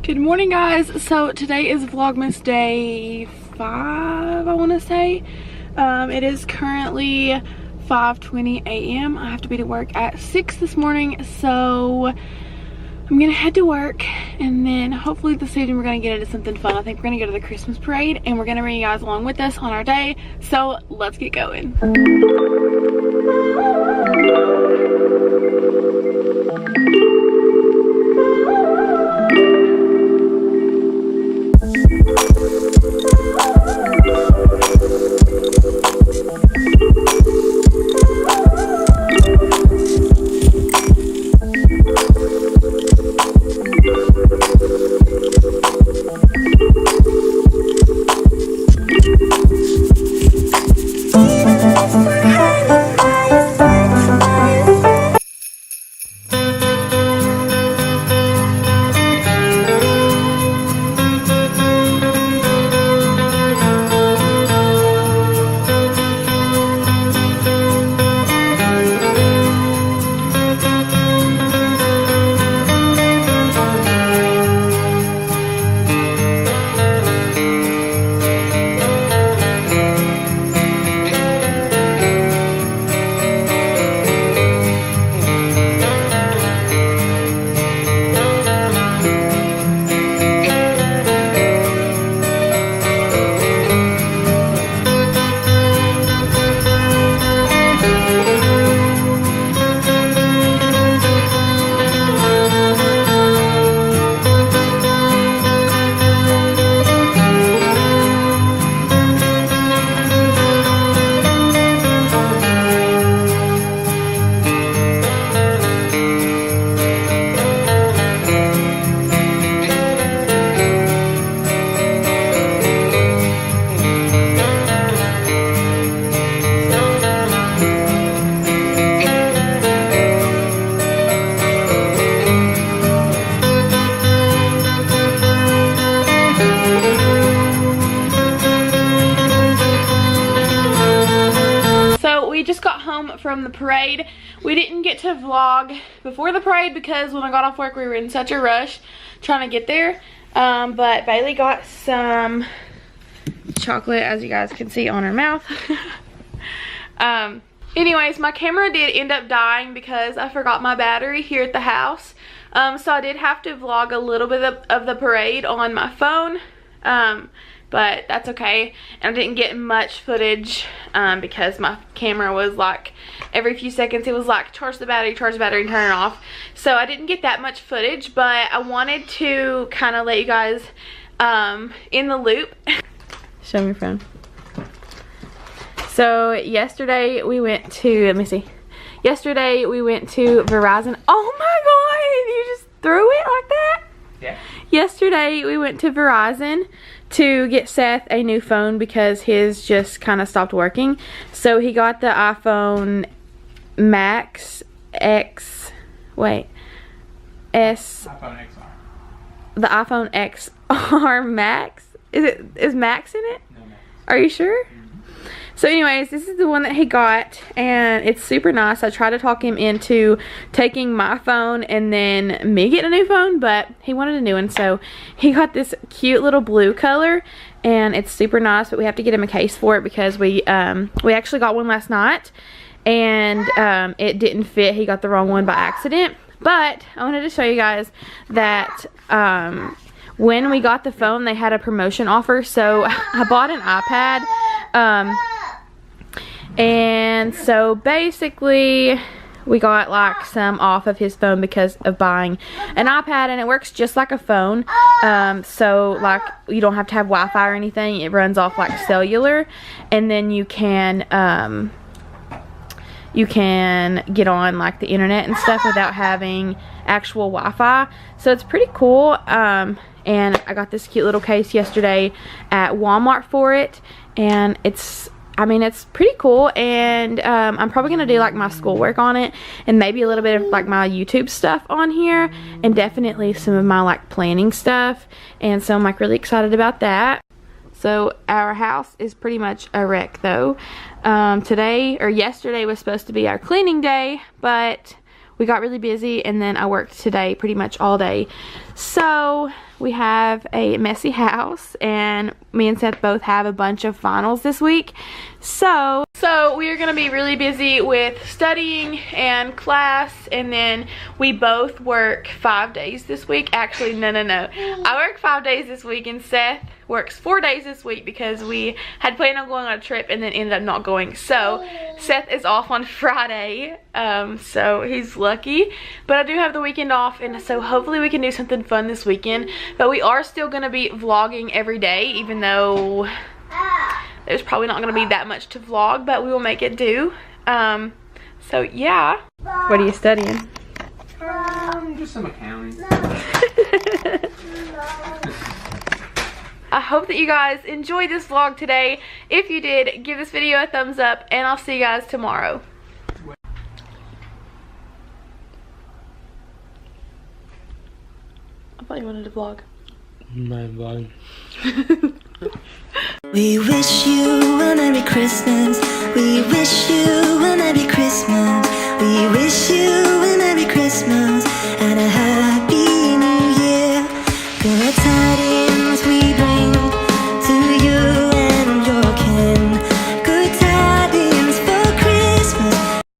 Good morning, guys. So today is Vlogmas day 5, I want to say. It is currently 5:20 a.m. I have to be to work at 6 this morning, so I'm gonna head to work, and then hopefully this evening we're gonna get into something fun. I think we're gonna go to the Christmas parade, and we're gonna bring you guys along with us on our day. So let's get going. We just got home from the parade. We didn't get to vlog before the parade because when I got off work we were in such a rush trying to get there. But Baylee got some chocolate, as you guys can see on her mouth. Anyways, my camera did end up dying because I forgot my battery here at the house. So I did have to vlog a little bit of the parade on my phone. But that's okay, and I didn't get much footage because my camera was like every few seconds it was like charge the battery, and turn it off. So I didn't get that much footage, but I wanted to kind of let you guys in the loop. Show me your phone. So yesterday we went to, let me see, yesterday we went to Verizon. Oh my god, you just threw it like that? Yeah. Yesterday we went to Verizon to get Seth a new phone because his just kind of stopped working. So he got the iPhone Max X, wait, S. iPhone XR. The iPhone XR Max. Is Max in it? No, Max. Are you sure? So anyways, this is the one that he got, and it's super nice. I tried to talk him into taking my phone and then me getting a new phone, but he wanted a new one. So he got this cute little blue color, and it's super nice, but we have to get him a case for it because we actually got one last night, and it didn't fit. He got the wrong one by accident. But I wanted to show you guys that when we got the phone, they had a promotion offer. So I bought an iPad. And so basically we got like some off of his phone because of buying an iPad, and it works just like a phone. So like you don't have to have Wi-Fi or anything. It runs off like cellular, and then you can get on like the internet and stuff without having actual Wi-Fi. So it's pretty cool. And I got this cute little case yesterday at Walmart for it, and it's pretty cool, and I'm probably gonna do like my schoolwork on it, and maybe a little bit of like my YouTube stuff on here, and definitely some of my like planning stuff, and so I'm like really excited about that. So our house is pretty much a wreck though. Yesterday was supposed to be our cleaning day, but we got really busy, and then I worked today pretty much all day. So we have a messy house, and me and Seth both have a bunch of finals this week. So we are going to be really busy with studying and class, and then we both work 5 days this week. Actually, no. I work 5 days this week, and Seth works 4 days this week because we had planned on going on a trip and then ended up not going. So Seth is off on Friday, so he's lucky. But I do have the weekend off, and so hopefully we can do something fun this weekend. But we are still going to be vlogging every day, even though there's probably not going to be that much to vlog, but we will make it do. So yeah. What are you studying? Just some accounting. I hope that you guys enjoyed this vlog today. If you did, give this video a thumbs up, and I'll see you guys tomorrow. I thought you wanted to vlog. My vlog. We wish you a Merry Christmas. We wish you a Merry Christmas. We wish you a Merry Christmas and a